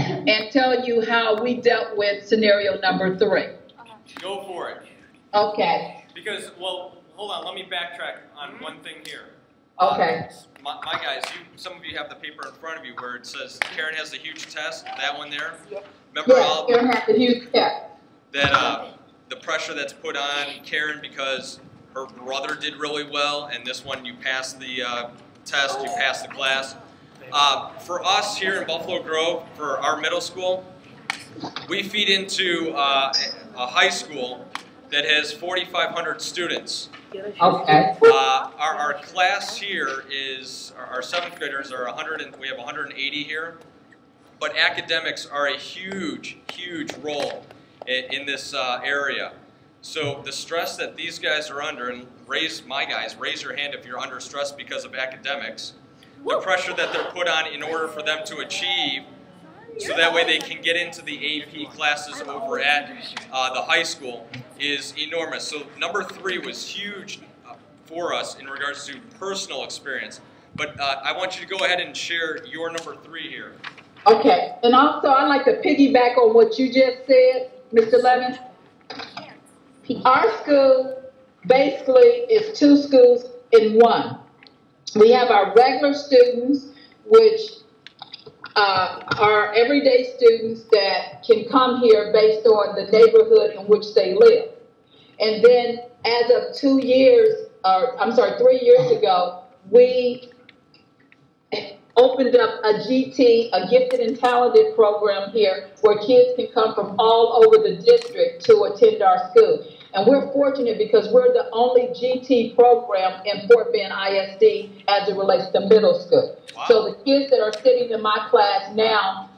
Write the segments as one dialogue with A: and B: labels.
A: and tell you how we dealt with scenario number 3.
B: Go for it.
A: Okay.
B: Because, well, hold on, let me backtrack on one thing here.
A: Okay.
B: My guys, some of you have the paper in front of you where it says Karen has a huge test, that one there. Remember
A: Yes, Karen has a huge test.
B: That the pressure that's put on Karen because her brother did really well, and this one you passed the test, you passed the class. For us here in Buffalo Grove, for our middle school, we feed into a high school that has 4,500 students.
A: Okay.
B: Our class here is, our 7th graders are 100, we have 180 here, but academics are a huge, huge role in this area. So the stress that these guys are under, and raise your hand if you're under stress because of academics, the pressure that they're put on in order for them to achieve, so that way they can get into the AP classes over at the high school, is enormous. So number 3 was huge for us in regards to personal experience. But I want you to go ahead and share your number 3 here.
A: Okay, and also I'd like to piggyback on what you just said, Mr. Levin. Our school basically is 2 schools in one. We have our regular students, which are everyday students that can come here based on the neighborhood in which they live. And then as of 3 years ago, we opened up a GT, a gifted and talented program here where kids can come from all over the district to attend our school. And we're fortunate because we're the only GT program in Fort Bend ISD as it relates to middle school. Wow. So the kids that are sitting in my class now,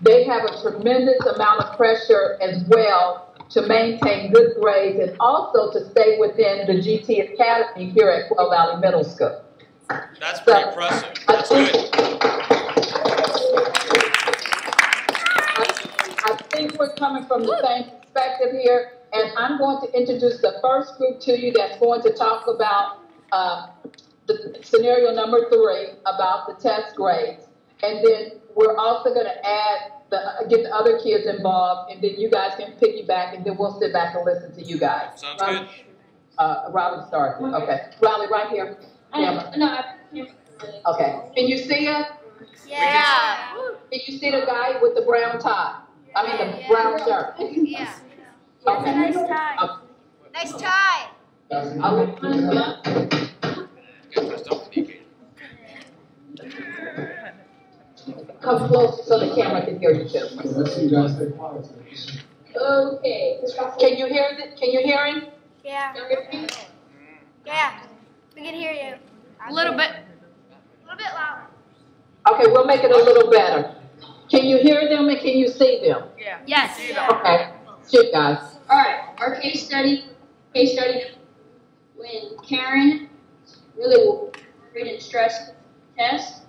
A: they have a tremendous amount of pressure as well to maintain good grades and also to stay within the GT Academy here at Quail Valley Middle School.
B: That's pretty impressive. That's good.
A: I think we're coming from the same perspective here. And I'm going to introduce the first group to you that's going to talk about the scenario number 3 about the test grades. And then we're also going to get the other kids involved, and then you guys can piggyback, and then we'll sit back and listen to you guys.
B: Sounds good.
A: Robin started. Okay. Riley, right here. Okay. Can you see her?
C: Yeah.
A: Can you see the guy with the brown tie? I mean, the brown shirt.
C: Yeah.
A: Okay.
C: Nice tie. Nice tie.
A: Come close so the camera can hear you too.
C: Okay.
A: Can you hear it? Can you hear him?
C: Yeah. Yeah. We can hear you. A little bit. A little bit louder.
A: Okay, we'll make it a little better. Can you hear them and can you see them?
C: Yeah. Yes.
A: Okay. Shit, guys.
D: All right, our case study when Karen really worried and stressed the test.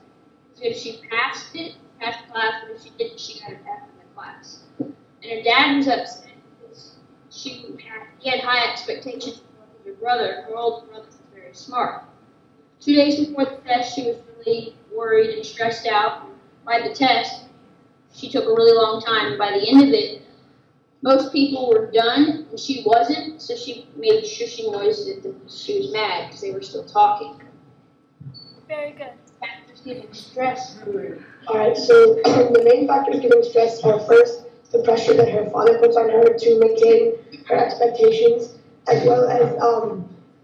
D: So if she passed the class, but if she didn't, she got an F in the class. And her dad was upset because he had high expectations for her brother. Her older brother was very smart. 2 days before the test, she was really worried and stressed out. By the test, she took a really long time, and by the end of it, most people were done, and she wasn't, so she made shushing noises that she was mad because they were still talking.
C: Very good.
D: Factors giving stress.
E: Alright, so the main factors giving stress are first, the pressure that her father puts on her to maintain her expectations, as well as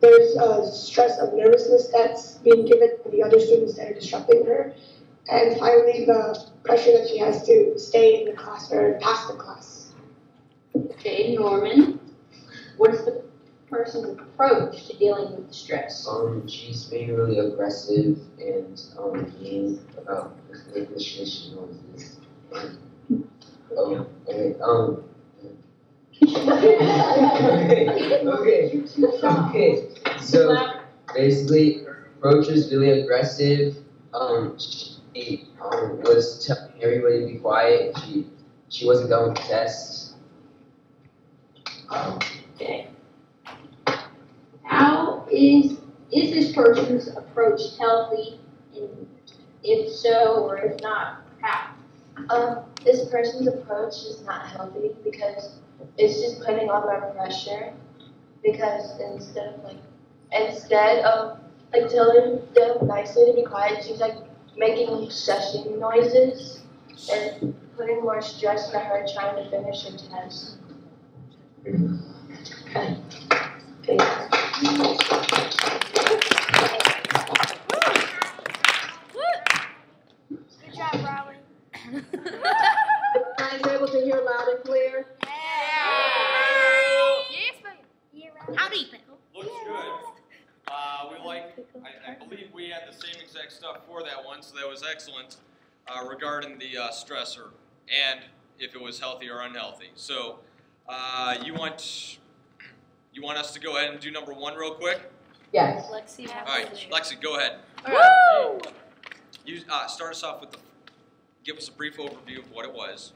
E: there's stress of nervousness that's being given to the other students that are disrupting her, and finally the pressure that she has to stay in the class or pass the class.
D: Okay, Norman, what is the person's approach to dealing with the stress?
F: She's being really aggressive and mean about the frustration noises. Okay. So basically, her approach was really aggressive. She was telling everybody to be quiet. She wasn't done with the test.
D: Okay. How is this person's approach healthy? And if so, or if not, how?
G: This person's approach is not healthy because it's just putting on more pressure. Because instead of telling them nicely to be quiet, she's like making shushing noises and putting more stress on her trying to finish her test. Okay.
C: Good job, Riley.
A: I was able to hear loud and clear.
C: Yes, baby. Howdy, Pickle.
B: Looks good. I believe we had the same exact stuff for that one, so that was excellent regarding the stressor and if it was healthy or unhealthy. So you want us to go ahead and do number 1 real quick?
A: Yes.
C: Lexi.
B: All right, Lexi, go ahead.
C: Woo!
B: You start us off with give us a brief overview of what it was.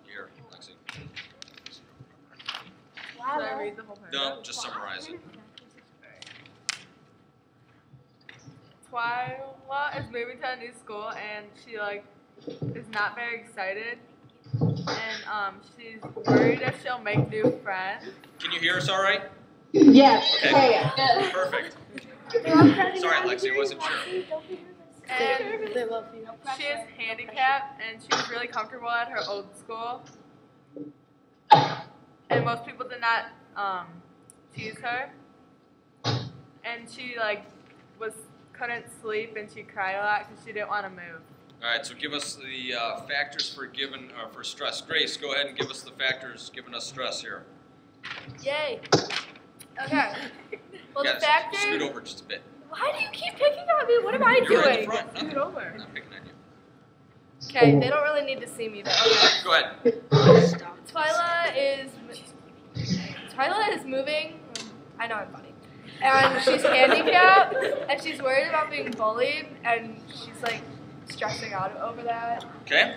B: Here, Lexi.
H: Should I read the whole paragraph?
B: No, just summarize it.
H: Twyla is moving to a new school and she is not very excited and she's worried if she'll make new friends.
B: Can you hear us all right?
A: Yes.
B: Okay.
A: Can.
B: Perfect. Sorry, Lexi, I wasn't sure.
H: And she is handicapped and she was really comfortable at her old school. And most people did not tease her. And she couldn't sleep and she cried a lot because she didn't want to move.
B: All right, so give us the factors for stress. Grace, go ahead and give us the factors giving us stress here.
C: Yay. Okay. Well,
B: You
C: the
B: gotta
C: factors.
B: scoot over just a bit.
C: Why do you keep picking on me? What am I
B: You're
C: doing?
B: in the front. Nothing.
H: Scoot over.
B: I'm not picking on you.
C: Okay, they don't really need to see me though. Okay.
B: Go ahead.
C: Twyla is moving. I know I'm funny. And she's handicapped, and she's worried about being bullied, and she's stressing out over that.
B: Okay.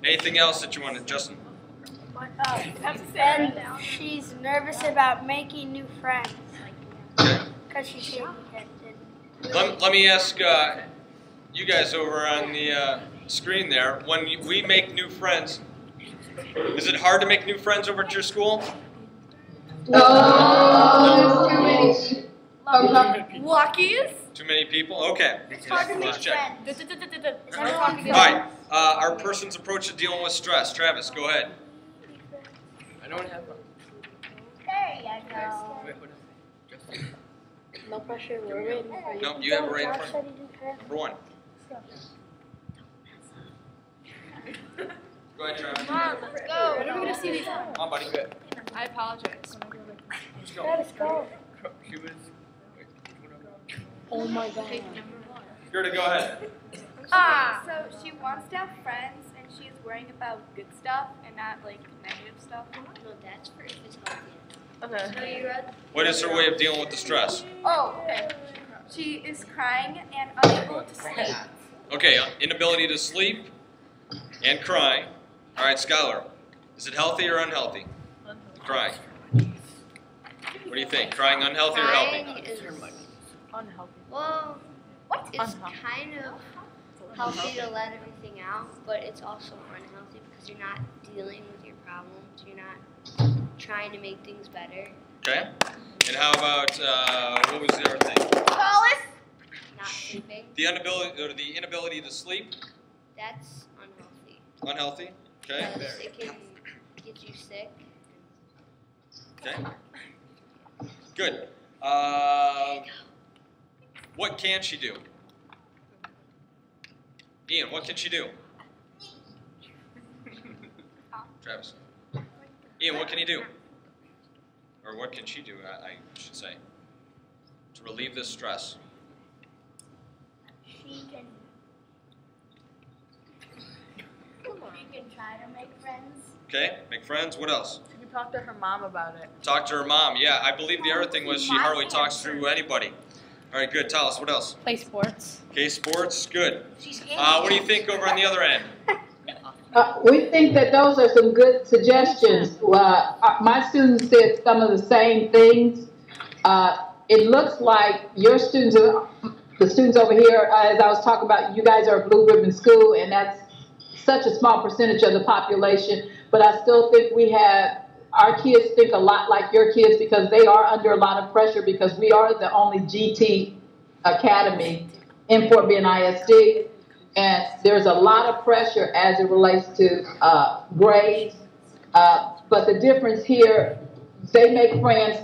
B: Anything else that you wanted, Justin?
I: And she's nervous about making new friends
B: Okay.
I: because she's handicapped.
B: Let me ask you guys over on the screen there. When we make new friends, is it hard to make new friends over at your school?
A: No. Too many.
C: Luckies?
B: Too many people? Okay.
I: It's hard to make
B: Let's check.
I: friends.
B: All right. Our person's approach to dealing with stress. Travis, go ahead.
J: I don't have one.
I: There you go.
J: Wait, hold on.
I: No pressure, we're waiting for you.
B: Nope, you have it right in front. Number 1. Go ahead, Travis.
C: Come on, let's go. When are we going to see these?
B: Come on, buddy.
C: I apologize.
B: Let's go.
I: Let's go.
J: She was. Wait,
I: Oh my god.
B: Gerda, go ahead.
K: So she wants to have friends, and she's worrying about good stuff and not negative stuff.
I: No, that's for if it's healthy.
H: Okay.
B: What is her way of dealing with the stress?
K: Oh, okay. She is crying and unable to sleep.
B: Okay, inability to sleep and crying. All right, Skylar, is it healthy or unhealthy? Crying. What do you think? Crying unhealthy or healthy?
I: Crying is
H: Unhealthy.
I: well,
K: What?
I: it's kind of healthy to let everything out, but it's also unhealthy because you're not dealing with your problems. You're not trying to make things better.
B: Okay. And how about what was the other thing?
I: Not sleeping.
B: The inability to sleep.
I: That's unhealthy.
B: Unhealthy. Okay.
I: Because it can get you sick.
B: Okay. Good. What can she do? Ian, what can she do? Travis. Ian, what can he do? Or what can she do, I should say, to relieve this stress?
I: She can try to make friends.
B: Okay, make friends. What else?
H: She can talk to her mom about it.
B: Talk to her mom. Yeah, I believe the other thing was she hardly talks to anybody. All right, good. Tell us, what else?
C: Play sports.
B: Okay, sports, good. What do you think over on the other end?
A: We think that those are some good suggestions. My students said some of the same things. It looks like your students, the students over here, as I was talking about, you guys are a blue ribbon school, and that's such a small percentage of the population, but I still think our kids think a lot like your kids because they are under a lot of pressure because we are the only GT academy in Fort Bend ISD, and there's a lot of pressure as it relates to grades, but the difference here, they make friends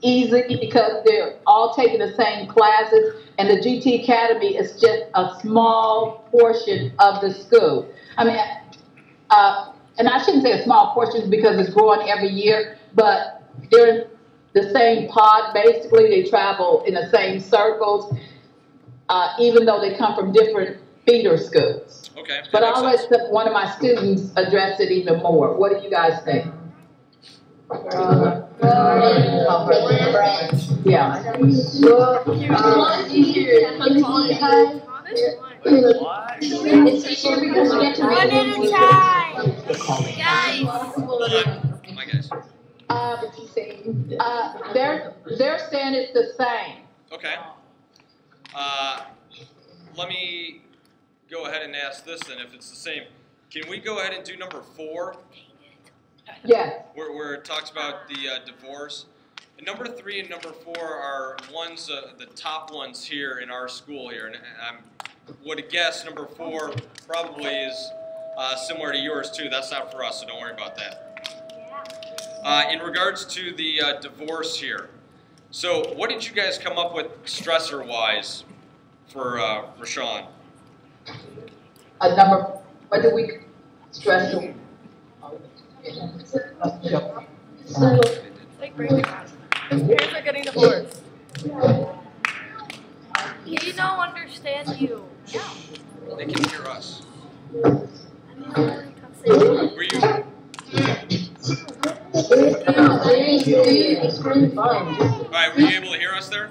A: easy because they're all taking the same classes, and the GT Academy is just a small portion of the school. I mean, and I shouldn't say a small portion because it's growing every year, but they're in the same pod, basically. They travel in the same circles, even though they come from different feeder schools.
B: Okay.
A: But I'll let one of my students address it even more. What do you guys think? Yeah.
I: It's easier because we get to one at a time. Guys.
B: My guys.
A: They're saying it's the same.
B: Okay. Let me go ahead and ask this then, if it's the same. Can we go ahead and do number 4?
A: Yeah.
B: Where it talks about the divorce. And number 3 and number 4 are ones, the top ones here in our school here. And I would guess number 4 probably is similar to yours too. That's not for us, so don't worry about that. In regards to the divorce here, so what did you guys come up with stressor-wise for Rashawn?
A: What did we stress?
H: Like breaking up. His parents are getting divorced.
C: He don't understand you.
B: Yeah. They can hear us. Were you? Alright, were you able to hear us there?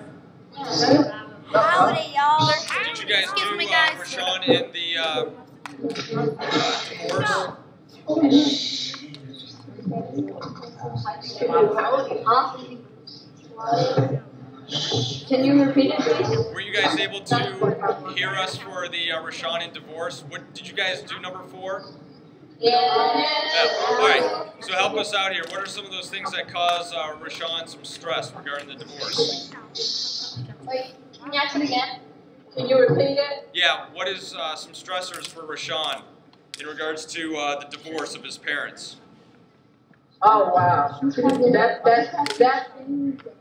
I: Howdy, y'all.
B: Did you guys do Rashawn in the divorce?
G: Can you repeat it, please?
B: Were you guys able to hear us for the Rashawn in divorce? What did you guys do? Number 4?
D: Yeah.
B: All right. So help us out here. What are some of those things that cause Rashawn some stress regarding the divorce?
D: Wait, can you ask it again?
A: Can you repeat it?
B: Yeah. What is some stressors for Rashawn in regards to the divorce of his parents?
A: Oh wow, that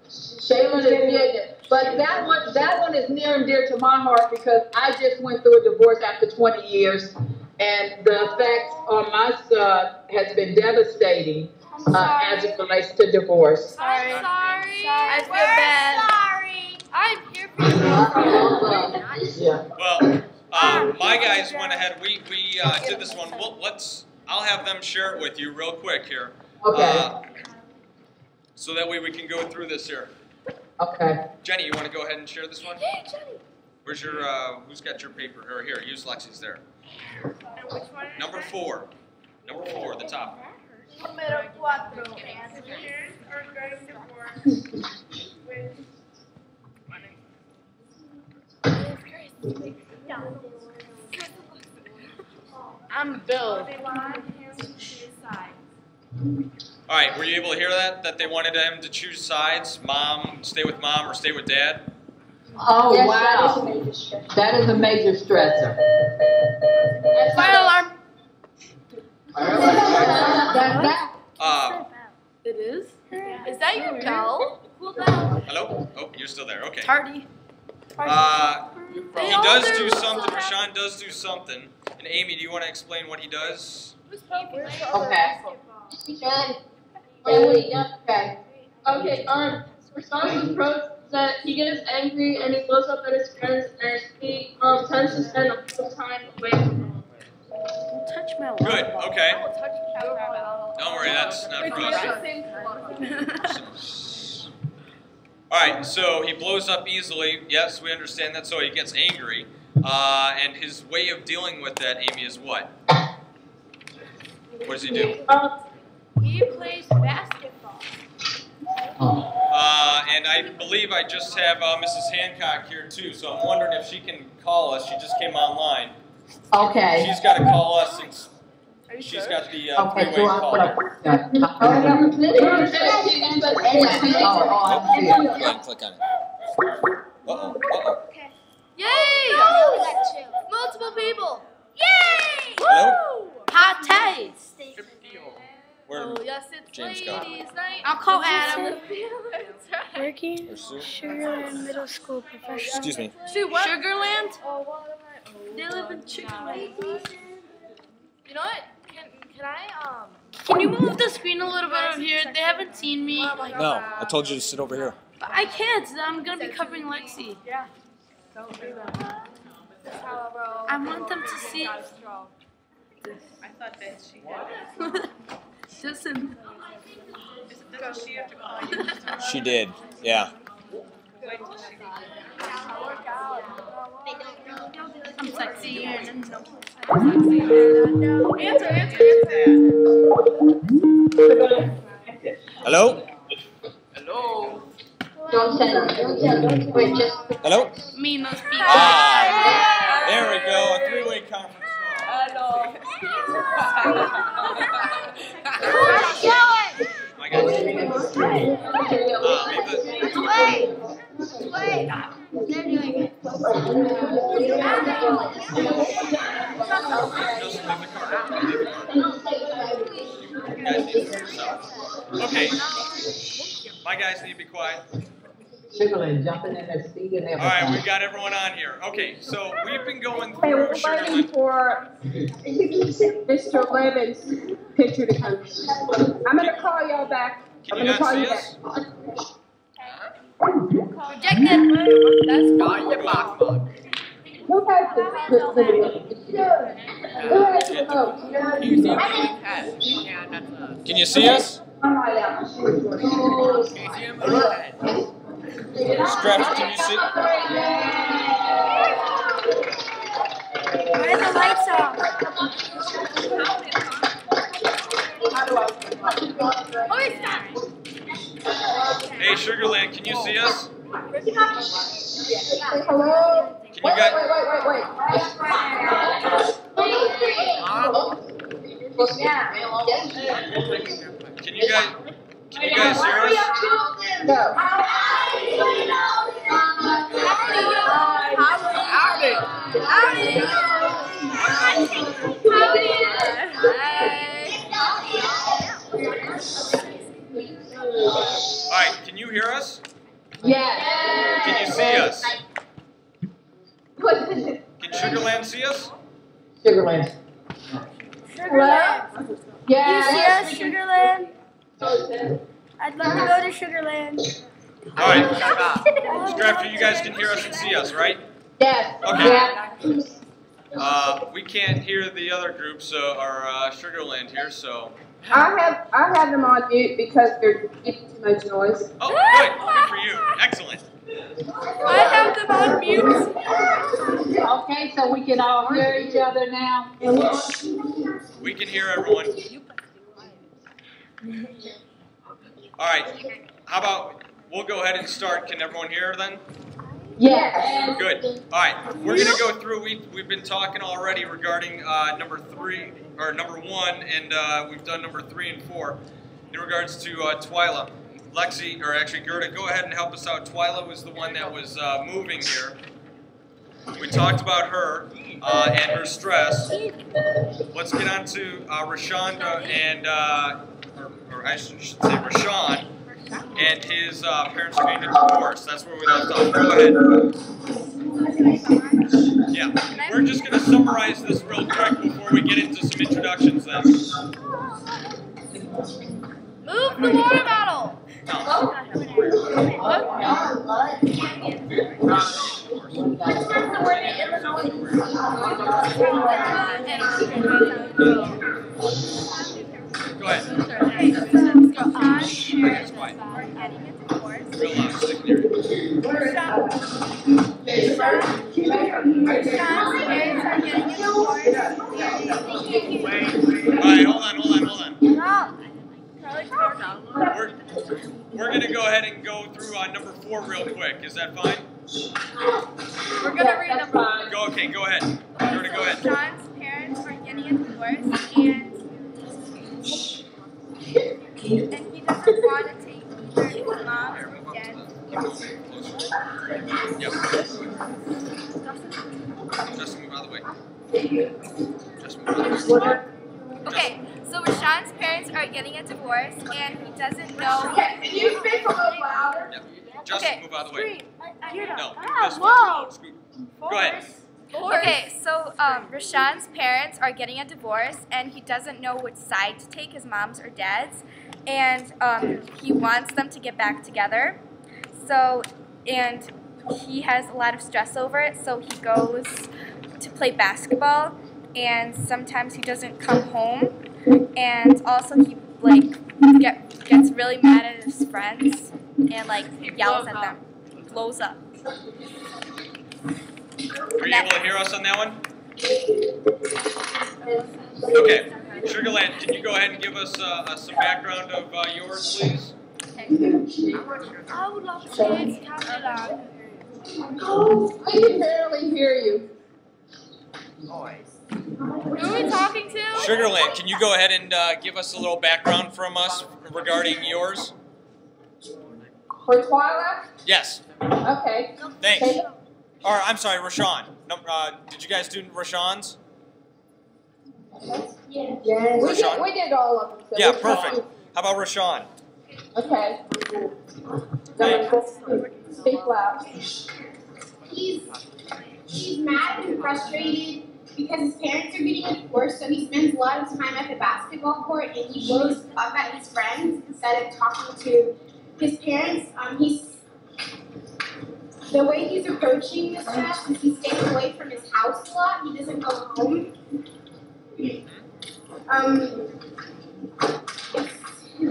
A: Shayla is getting it. But that one is near and dear to my heart because I just went through a divorce after 20 years, and the effect on my son has been devastating as it relates to divorce.
C: Sorry. I feel
I: We're
C: bad.
I: sorry.
C: I'm here for you.
A: Yeah.
B: Well, my guys went ahead. We did this one. Well, I'll have them share it with you real quick here.
A: Okay.
B: So that way we can go through this here.
A: Okay.
B: Jenny, you want to go ahead and share this one?
C: Hey, Jenny.
B: Where's your, who's got your paper? Or here, use Lexi's there. Number 4. Number 4, the top.
K: Número 4. Parents are getting divorced with
H: I'm Bill.
K: They want him to decide.
B: All right, were you able to hear that? That they wanted him to choose sides? Mom, stay with mom or stay with dad?
A: Oh
G: Yes,
A: wow,
G: that is a major stressor.
A: that is a major stressor.
H: Fire alarm.
C: It is? Is that your bell?
B: Hello? Oh, you're still there. Okay.
H: Tardy.
B: He does do something. Rashawn does do something. And Amy, do you want to explain what he does?
A: Okay.
G: Okay. Okay, Rashawn's approach is that he gets angry and he blows up at his friends and he tends to spend a lot of time away from them.
H: Touch my
B: Good. Okay.
C: Don't
B: Don't worry, that's not for us. All right, so he blows up easily. Yes, we understand that. So he gets angry. And his way of dealing with that, Amy, is what? What does he do?
C: He plays basketball.
B: And I believe I just have Mrs. Hancock here too, so I'm wondering if she can call us. She just came online.
A: Okay.
B: She's got to call us since
H: Are you
B: she's
H: sure?
B: got the
A: Okay,
B: three-way
A: so I
B: call
A: put
B: here.
A: up that. I see it.
B: Go ahead and click on it. Uh-oh.
C: Yay! Multiple people. Yay!
B: Hello?
K: Hot taste.
B: Where
C: Oh yes, it's
B: James
C: ladies'
B: go?
C: night.
K: I'll call Adam.
C: That's right.
L: Working
B: Where's Sue?
L: Sugarland Middle School professional.
B: Excuse me.
K: Sugarland?
C: Oh, what am I?
K: They live in Sugarland.
C: You know what? Can I
K: Can you move the screen a little bit over here? They haven't seen me.
B: No, I told you to sit over here.
K: But I can't. I'm gonna be covering Lexi.
C: Yeah. Don't do that.
K: I want them to see.
H: I thought that she had.
K: Listen.
H: Doesn't she have to call you?
B: She did. Yeah.
H: Wait till she
K: I'm sexy and
B: Hello?
J: Hello?
D: Don't send it. Wait, just.
B: Hello?
K: me no speak.
B: Ah, there we go. A three-way conference call. I got you. Leave it.
D: Wait. They're doing it.
B: Just leave the card. Leave the card. You guys need to hear yourself. Okay. My guys need to be quiet.
A: Sugarland jumping in their seat and everything.
B: All right, we got everyone on here. Okay, so we've been going
M: Okay,
B: through
M: we're waiting
B: Sugarland.
M: for Mr. Levin's picture to come. I'm gonna call y'all back.
B: Can
M: I'm
B: you
M: gonna call
B: not
M: you
B: see
M: back.
B: us?
C: Rejected. That's
J: Got your box mug.
M: Who has the video? Who has the remote?
J: You see what we had? Yeah, that's us.
B: Can you see us?
J: Can you see him? Okay.
B: Scratch, can you see?
K: Why are the lights off?
B: Hey, Sugarland, can you see us?
M: Say hello.
B: Can you
M: Wait.
B: guys? Can you guys hear us?
M: Go.
B: All right, can you hear us?
A: Yes.
B: Can you see us? Can Sugarland see us?
A: Sugarland.
K: Sugarland.
A: Yes.
K: You see us, Sugarland? I'd love to go to Sugarland.
B: All right, Scrafter, you guys can hear us and see us, right?
A: Yes.
B: Okay. We can't hear the other groups, our Sugarland here, so.
M: I have them on mute because they're making too much noise.
B: Oh, good. Good for you. Excellent.
C: I have them on mute.
A: Okay, so we can all hear each other now.
B: We can hear everyone. All right. How about we'll go ahead and start. Can everyone hear then?
A: Yes.
B: Good. All right. We're going to go through. We've been talking already regarding number 1, and we've done number 3 and 4 in regards to Twyla. Lexi, or actually Gerda, go ahead and help us out. Twyla was the one that was moving here. We talked about her and her stress. Let's get on to Rashonda and, or I should say Rashawn, and his parents are getting a divorce. That's where we left off. Go ahead. Yeah, we're just going to summarize this real quick before we get into some introductions then.
C: Move the water bottle.
B: Go ahead. It's quiet. Real loud, so they can hear you. Alright, hold on. We're going to go ahead and go through number 4 real quick. Is that fine?
C: We're gonna read number 1.
B: Go ahead. Gerda, go ahead.
K: divorce, and he doesn't want to take either his mom or his dad.
B: Yep. Justin, move out of the way. Justin, move out of the way.
K: Okay, so Rashawn's parents are getting a divorce, and he doesn't know.
M: Can you speak a little louder?
B: Yep. Justin,
K: Okay.
B: move out of the way. No, this way.
K: Whoa.
B: Scoot. Go ahead.
K: Okay, so Rashawn's parents are getting a divorce, and he doesn't know which side to take, his mom's or dad's, and he wants them to get back together. So, and he has a lot of stress over it, so he goes to play basketball, and sometimes he doesn't come home, and also he gets really mad at his friends and yells at them, blows up.
B: Were you able to hear us on that one? Okay. Sugarland, can you go ahead and give us some background of yours, please?
K: I would love to say it's Canada.
M: I can barely hear you.
K: Who are we talking to?
B: Sugarland, can you go ahead and give us a little background from us regarding yours?
M: For Twyla?
B: Yes.
M: Okay.
B: Thanks. Or, I'm sorry, Rashawn. No, did you guys do Rashawn's?
M: Yeah. We did all of them. So
B: Yeah, perfect. How about Rashawn?
M: Okay. Speak loud.
N: He's mad and frustrated because his parents are getting a divorce, so he spends a lot of time at the basketball court and he blows up at his friends instead of talking to his parents. The way he's approaching this stress is he's staying away from his house a lot. He doesn't go home. The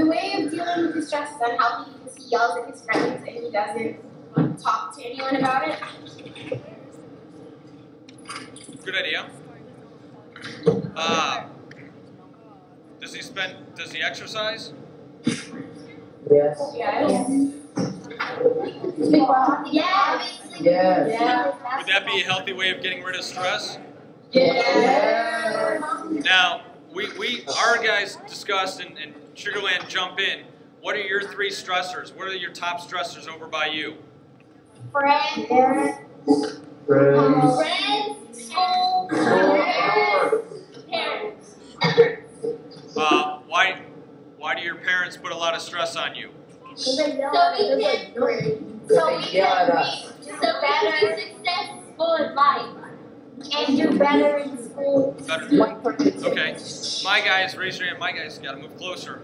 N: way of dealing with the stress is unhealthy because he yells at his friends and he doesn't talk to anyone about it.
B: Good idea. Does he exercise?
E: Yes.
N: Yeah.
B: Would that be a healthy way of getting rid of stress?
N: Yeah.
B: Now, our guys discussed, and Sugarland jump in. What are your 3 stressors? What are your top stressors over by you?
N: Friends, school, parents.
B: Why do your parents put a lot of stress on you?
N: So we can be better successful in life and do better in school.
B: Okay. My guys, raise your hand. My guys, got to move closer.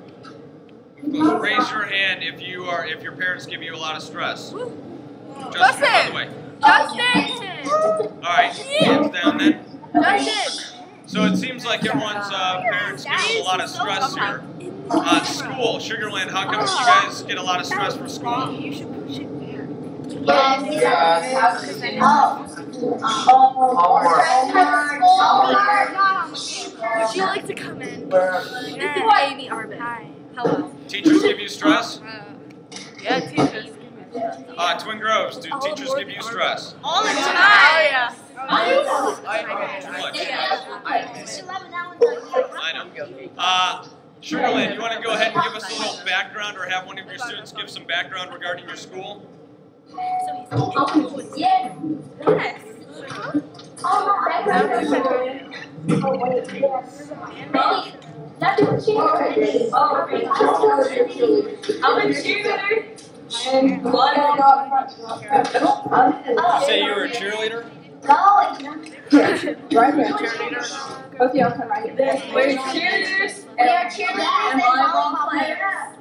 B: Raise your hand if your parents give you a lot of stress. Justin, by the way.
K: Justin!
B: All right, hands down then.
K: Justin!
B: So it seems like everyone's parents give you a lot of stress here. School, Sugarland, how come you guys get a lot of stress from school?
K: You should push it there. Would you like to come in? This is Amy Arbin. Hi. Hello.
B: Teachers give you stress?
H: Yeah, teachers.
B: Twin Groves, do teachers give you stress?
K: All the time.
H: Oh, yeah.
B: Too much. I know. Sugarland, you want to go ahead and give us a little background or have one of your students give some background regarding your school?
N: Yes.
M: I'm a cheerleader.
B: Did you say you were a cheerleader?
M: Right here. Both of y'all come right here.
N: We're cheerleaders. We are cheerleaders and volleyball players.